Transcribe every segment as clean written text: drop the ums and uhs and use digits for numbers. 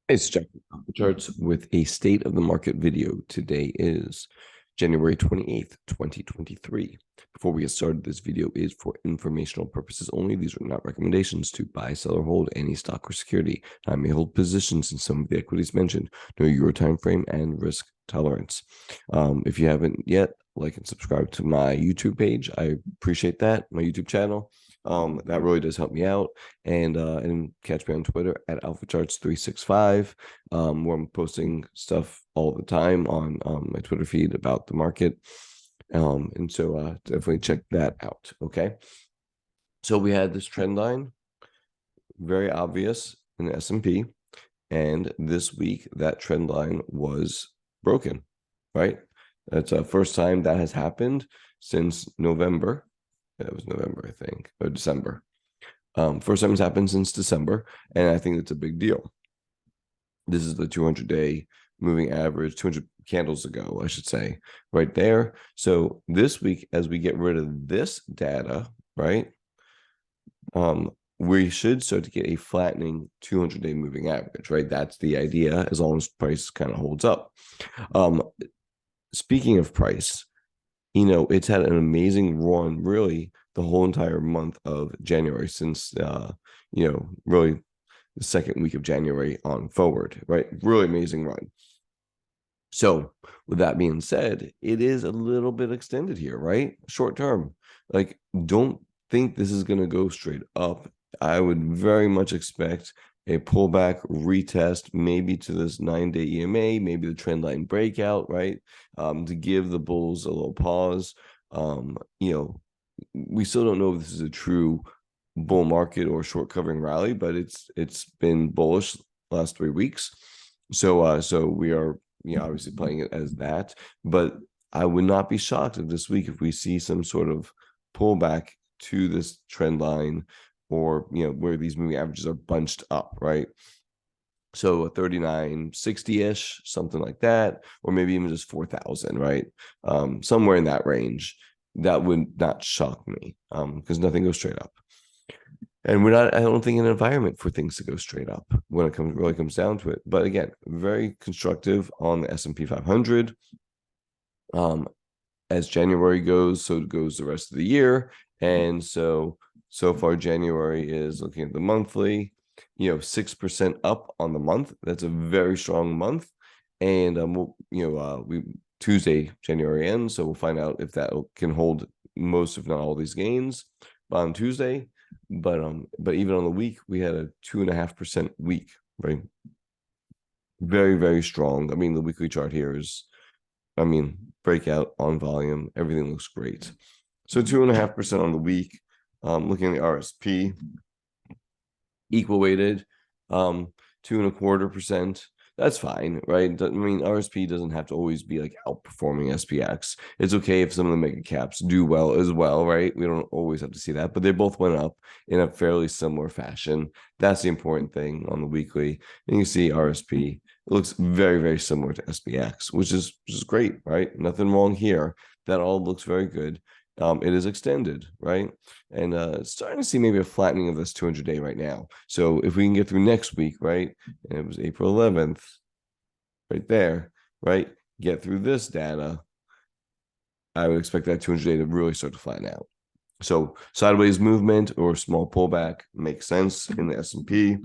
It's Jack Charts with a state of the market video. Today is January 28th, 2023. Before we get started, this video is for informational purposes only. These are not recommendations to buy, sell, or hold any stock or security. I may hold positions in some of the equities mentioned. Know your time frame and risk tolerance. If you haven't yet, like and subscribe to my YouTube page. I appreciate that, my YouTube channel. That really does help me out. And catch me on Twitter at AlphaCharts365, where I'm posting stuff all the time on my Twitter feed about the market. And so definitely check that out. Okay. So we had this trend line, very obvious in the S&P. And this week, that trend line was broken, right? That's the first time that has happened since November. It was November, I think, or December. First time it's happened since December, and I think it's a big deal. This is the 200-day moving average, 200 candles ago, I should say, right there. So this week, as we get rid of this data, right, we should start to get a flattening 200-day moving average, right? That's the idea, as long as price kind of holds up. Speaking of price, it's had an amazing run, really, the whole entire month of January since, really the second week of January on forward, right? Really amazing run. So with that being said, it is a little bit extended here, right? Short term. Like, don't think this is going to go straight up. I would very much expect a pullback retest, maybe to this 9-day EMA, maybe the trend line breakout, right? To give the bulls a little pause. We still don't know if this is a true bull market or short covering rally, but it's been bullish last 3 weeks. So we are obviously playing it as that, but I would not be shocked if this week if we see some sort of pullback to this trend line, or where these moving averages are bunched up, right? So a 3960-ish, something like that, or maybe even just 4,000, right? Somewhere in that range. That would not shock me, because nothing goes straight up. And we're not, I don't think, in an environment for things to go straight up when it really comes down to it. But again, very constructive on the S&P 500. As January goes, so goes the rest of the year. And so far, January is, looking at the monthly, 6% up on the month. That's a very strong month. And we Tuesday, January ends, so we'll find out if that can hold most, if not all, these gains on Tuesday. But even on the week, we had a 2.5% week, right? Very, very strong. I mean, the weekly chart here is, breakout on volume. Everything looks great. So 2.5% on the week. Looking at the RSP, equal weighted, 2.25%. That's fine, right? RSP doesn't have to always be like outperforming SPX. It's okay if some of the mega caps do well as well, right? We don't always have to see that, but they both went up in a fairly similar fashion. That's the important thing on the weekly. And you see RSP, it looks very, very similar to SPX, which is great, right? Nothing wrong here. That all looks very good. It is extended, right? And starting to see maybe a flattening of this 200-day right now. So if we can get through next week, right? And it was April 11th, right there, right? Get through this data, I would expect that 200-day to really start to flatten out. So sideways movement or small pullback makes sense in the S&P.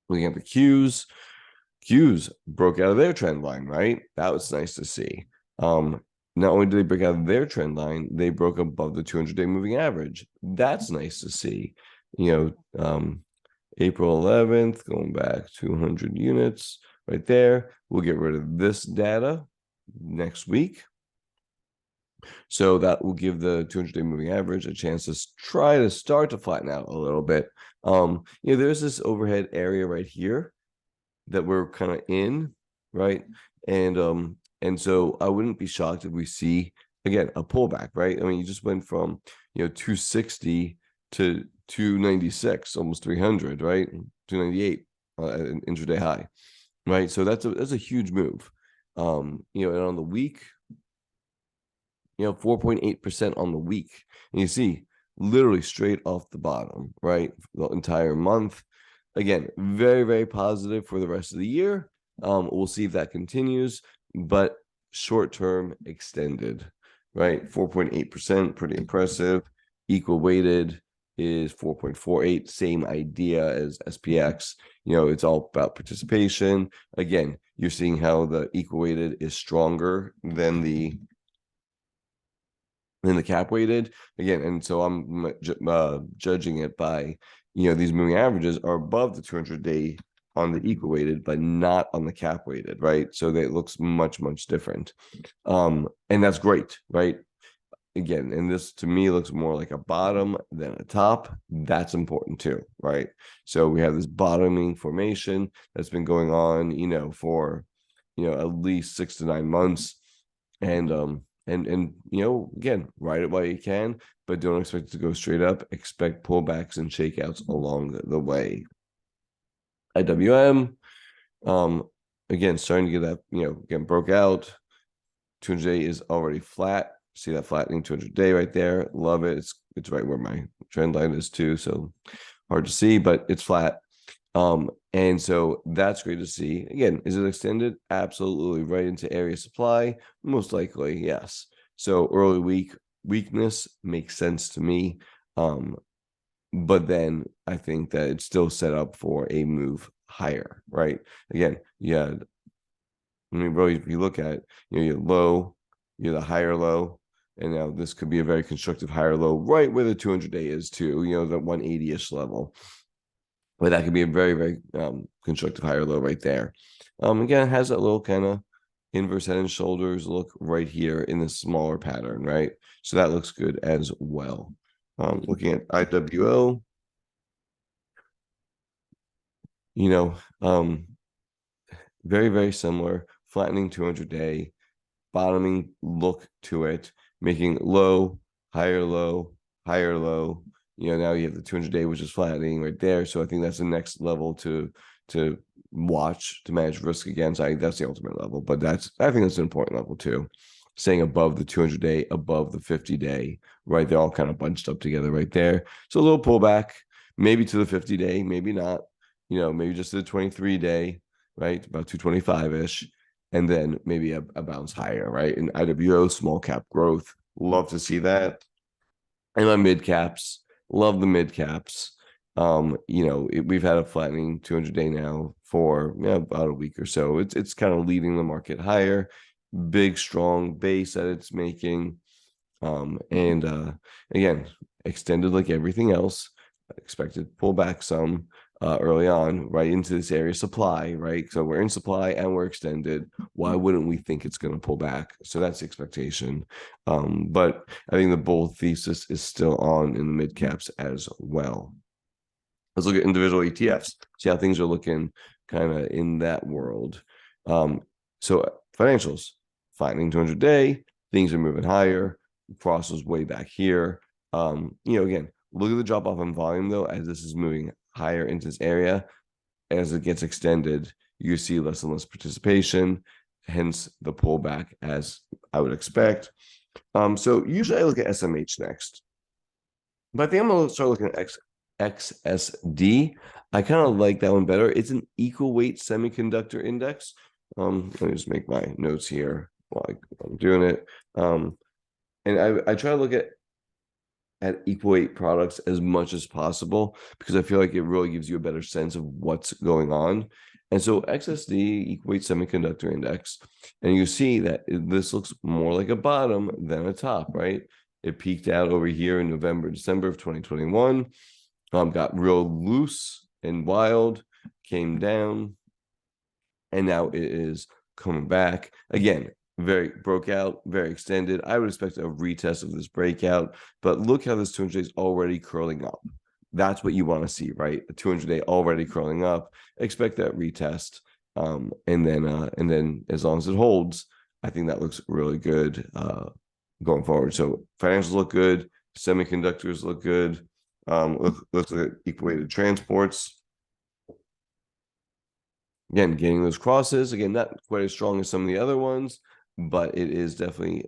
Looking at the Qs broke out of their trend line, right? That was nice to see. Not only did they break out of their trend line, they broke above the 200-day moving average. That's nice to see. April 11th, going back 200 units right there. We'll get rid of this data next week. So that will give the 200-day moving average a chance to try to start to flatten out a little bit. There's this overhead area right here that we're kind of in, right? And so I wouldn't be shocked if we see, again, a pullback, right? You just went from 260 to 296, almost 300, right? 298 an intraday high, right? So that's a huge move. And on the week, 4.8% on the week. And you see, literally straight off the bottom, right? The entire month. again, very, very positive for the rest of the year. We'll see if that continues, but short term extended, right? 4.8%, pretty impressive. Equal weighted is 4.48, same idea as SPX. It's all about participation. Again, you're seeing how the equal weighted is stronger than the cap weighted again, and so I'm judging it by these moving averages are above the 200-day on the equal weighted, but not on the cap weighted, right? So that looks much different, and that's great, right? Again, and this to me looks more like a bottom than a top. That's important too, right? So we have this bottoming formation that's been going on, for at least 6 to 9 months, and again, ride it while you can, but don't expect it to go straight up. Expect pullbacks and shakeouts along the way. IWM, again, starting to get that, again, broke out. 200-day is already flat. See that flattening 200-day right there. Love it. It's right where my trend line is too, so hard to see, but it's flat. And so that's great to see. Again, is it extended? Absolutely. Right into area supply? Most likely, yes. So early weakness makes sense to me. But then I think that it's still set up for a move higher, right? Again, really, if you look at you're low, you're the higher low, and now this could be a very constructive higher low right where the 200-day is too, the 180-ish level. But that could be a very, very constructive higher low right there. Again, it has that little kind of inverse head and shoulders look right here in the smaller pattern, right? So that looks good as well. Looking at IWO, very, very similar, flattening 200-day, bottoming look to it, making low, higher low, higher low. Now you have the 200-day, which is flattening right there. So I think that's the next level to watch, to manage risk against. I think that's the ultimate level, but I think that's an important level too. Staying above the 200-day, above the 50-day, right? They're all kind of bunched up together right there. So a little pullback, maybe to the 50-day, maybe not. Maybe just to the 23-day, right? About 225-ish. And then maybe a bounce higher, right? In IWO, small cap growth, love to see that. And my mid caps, love the mid caps. We've had a flattening 200-day now for about a week or so. It's kind of leading the market higher, big strong base that it's making, and again, extended like everything else. Expected pull back some early on, right into this area supply, right? So we're in supply and we're extended. Why wouldn't we think it's going to pull back? So that's the expectation. But I think the bull thesis is still on in the mid caps as well. Let's look at individual ETFs, see how things are looking kind of in that world. So financials, flattening 200-day, things are moving higher. Cross was way back here. Again, look at the drop off in volume though, as this is moving higher into this area. As it gets extended, you see less and less participation, hence the pullback as I would expect. So usually I look at SMH next, but I think I'm going to start looking at XSD. I kind of like that one better. It's an equal weight semiconductor index. Let me just make my notes here while I'm doing it. And I try to look at equal weight products as much as possible because I feel like it really gives you a better sense of what's going on. And so XSD, equal weight semiconductor index, and you see that this looks more like a bottom than a top, right? It peaked out over here in November, December of 2021, got real loose and wild, came down, and now it is coming back again. Broke out, very extended. I would expect a retest of this breakout, but look how this 200-day is already curling up. That's what you want to see, right? The 200-day already curling up. Expect that retest, and then as long as it holds, I think that looks really good going forward. So financials look good, semiconductors look good. Let's look at equal weighted transports. Again, getting those crosses. Again, not quite as strong as some of the other ones, but it is definitely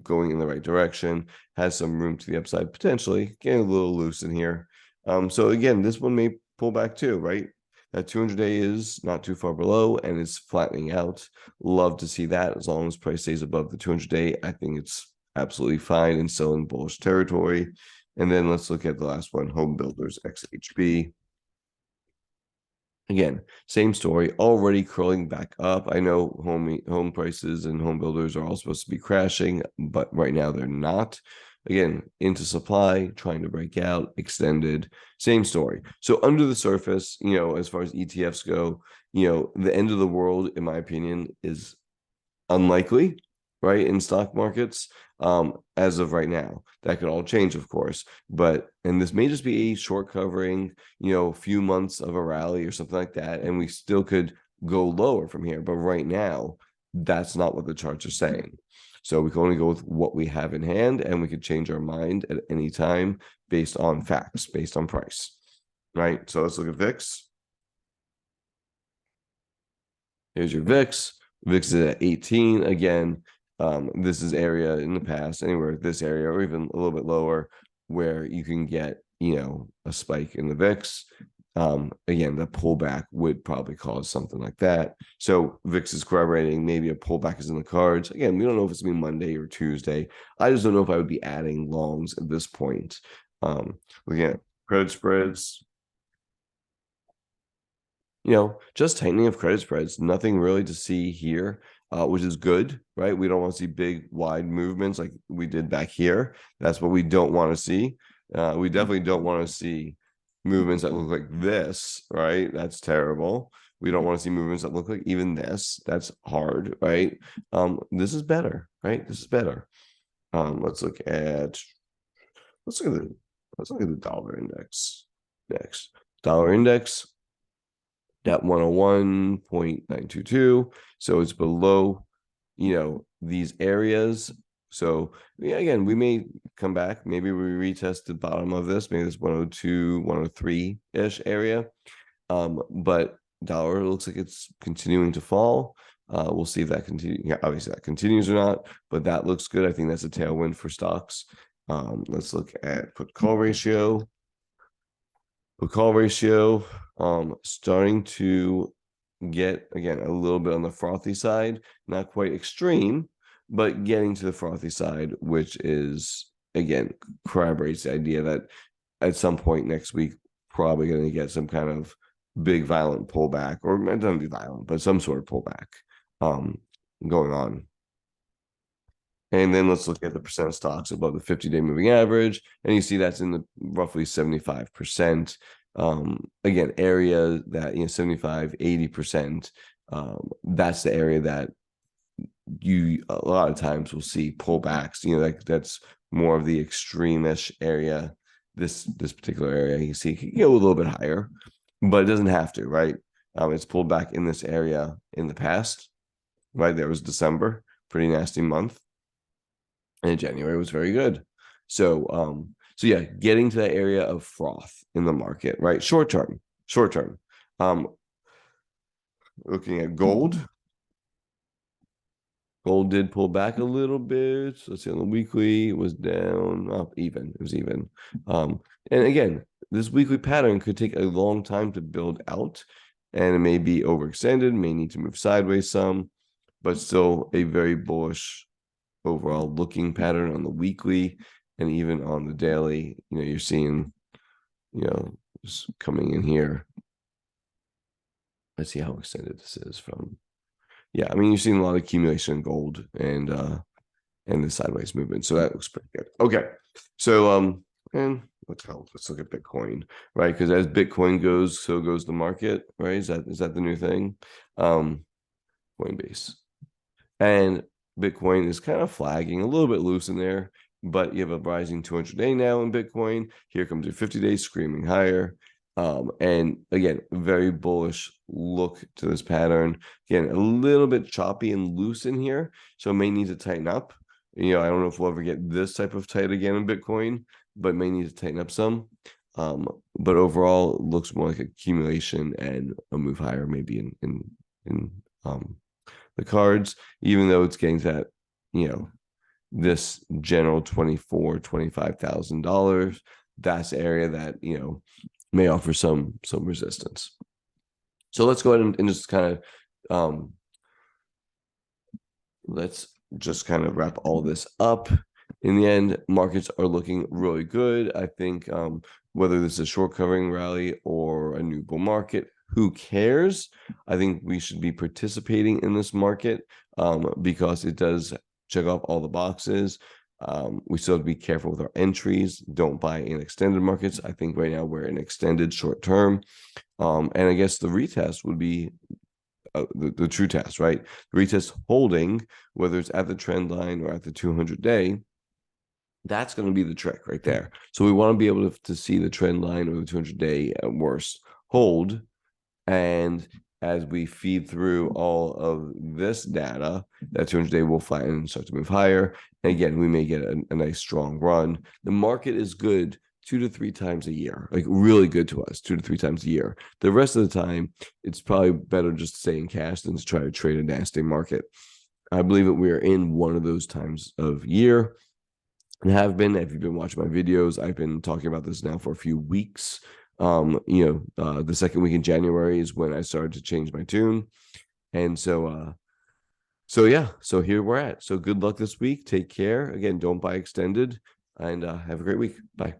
going in the right direction. Has some room to the upside potentially. Getting a little loose in here. So again, this one may pull back too, right? That 200-day is not too far below and it's flattening out. Love to see that. As long as price stays above the 200-day, I think it's absolutely fine and still in bullish territory. And then let's look at the last one, home builders XHB. Again, same story, already curling back up. I know home prices and home builders are all supposed to be crashing, but right now they're not. Again, into supply, trying to break out, extended, same story. So under the surface, as far as ETFs go, the end of the world, in my opinion, is unlikely, right, in stock markets, as of right now. That could all change, of course, and this may just be a short covering, few months of a rally or something like that, and we still could go lower from here. But right now, that's not what the charts are saying. So we can only go with what we have in hand, and we could change our mind at any time based on facts, based on price, right? So let's look at VIX. Here's your VIX. VIX is at 18. Again, this is area in the past, anywhere this area or even a little bit lower, where you can get, a spike in the VIX. Again, the pullback would probably cause something like that. So VIX is corroborating maybe a pullback is in the cards. Again, we don't know if it's going to be Monday or Tuesday. I just don't know if I would be adding longs at this point. Looking at credit spreads, just tightening of credit spreads, nothing really to see here, which is good, right? We don't want to see big, wide movements like we did back here. That's what we don't want to see. We definitely don't want to see movements that look like this, right? That's terrible. We don't want to see movements that look like even this. That's hard, right? This is better, right? This is better. Let's look at the dollar index next. Dollar index at 101.922. So it's below, these areas. So again, we may come back. Maybe we retest the bottom of this, maybe this 102, 103-ish area. But dollar looks like it's continuing to fall. We'll see if that continues. Yeah, obviously that continues or not, but that looks good. I think that's a tailwind for stocks. Let's look at put call ratio. Put call ratio starting to get, again, a little bit on the frothy side, not quite extreme, but getting to the frothy side, which is, again, corroborates the idea that at some point next week, probably going to get some kind of big violent pullback, or it doesn't be violent, but some sort of pullback going on. And then let's look at the percent of stocks above the 50-day moving average. And you see that's in the roughly 75%. Again, area that, 75, 80%. That's the area that you a lot of times will see pullbacks. That's more of the extreme-ish area. This particular area, you see, can go a little bit higher, but it doesn't have to, right? It's pulled back in this area in the past, right? There was December, pretty nasty month. And January was very good. So yeah, getting to that area of froth in the market, right? Short term. Looking at gold. Gold did pull back a little bit. Let's see, on the weekly, it was down, even. It was even. And again, this weekly pattern could take a long time to build out, and it may be overextended, may need to move sideways some, but still a very bullish overall looking pattern on the weekly and even on the daily. You're seeing, just coming in here. Let's see how extended this is from. Yeah, I mean, you're seeing a lot of accumulation in gold and the sideways movement. So that looks pretty good. Okay. So and let's look at Bitcoin, right? Because as Bitcoin goes, so goes the market, right? Is that the new thing? Coinbase. And Bitcoin is kind of flagging a little bit loose in there, but you have a rising 200-day now in Bitcoin. Here comes your 50-day screaming higher. And again, very bullish look to this pattern. Again, a little bit choppy and loose in here, so may need to tighten up. I don't know if we'll ever get this type of tight again in Bitcoin, but may need to tighten up some. But overall, it looks more like accumulation and a move higher, maybe in the cards, even though it's getting to that, this general $25,000. That's the area that may offer some resistance. So let's go ahead and just kind of let's just kind of wrap all this up. In the end, markets are looking really good. I think whether this is a short covering rally or a new bull market, who cares? I think we should be participating in this market because it does check off all the boxes. We still have to be careful with our entries. Don't buy in extended markets. I think right now we're in extended short term. And I guess the retest would be the true test, right? The retest holding, whether it's at the trend line or at the 200-day, that's going to be the trick right there. So we want to be able to see the trend line or the 200-day at worst hold. And as we feed through all of this data, that 200-day will flatten and start to move higher. And again, we may get a nice strong run. The market is good 2 to 3 times a year, like really good to us 2 to 3 times a year. The rest of the time, it's probably better just to stay in cash than to try to trade a nasty market. I believe that we are in one of those times of year and have been. If you've been watching my videos, I've been talking about this now for a few weeks. The second week in January is when I started to change my tune. And so here we're at. So good luck this week. Take care. Again, don't buy extended, and have a great week. Bye.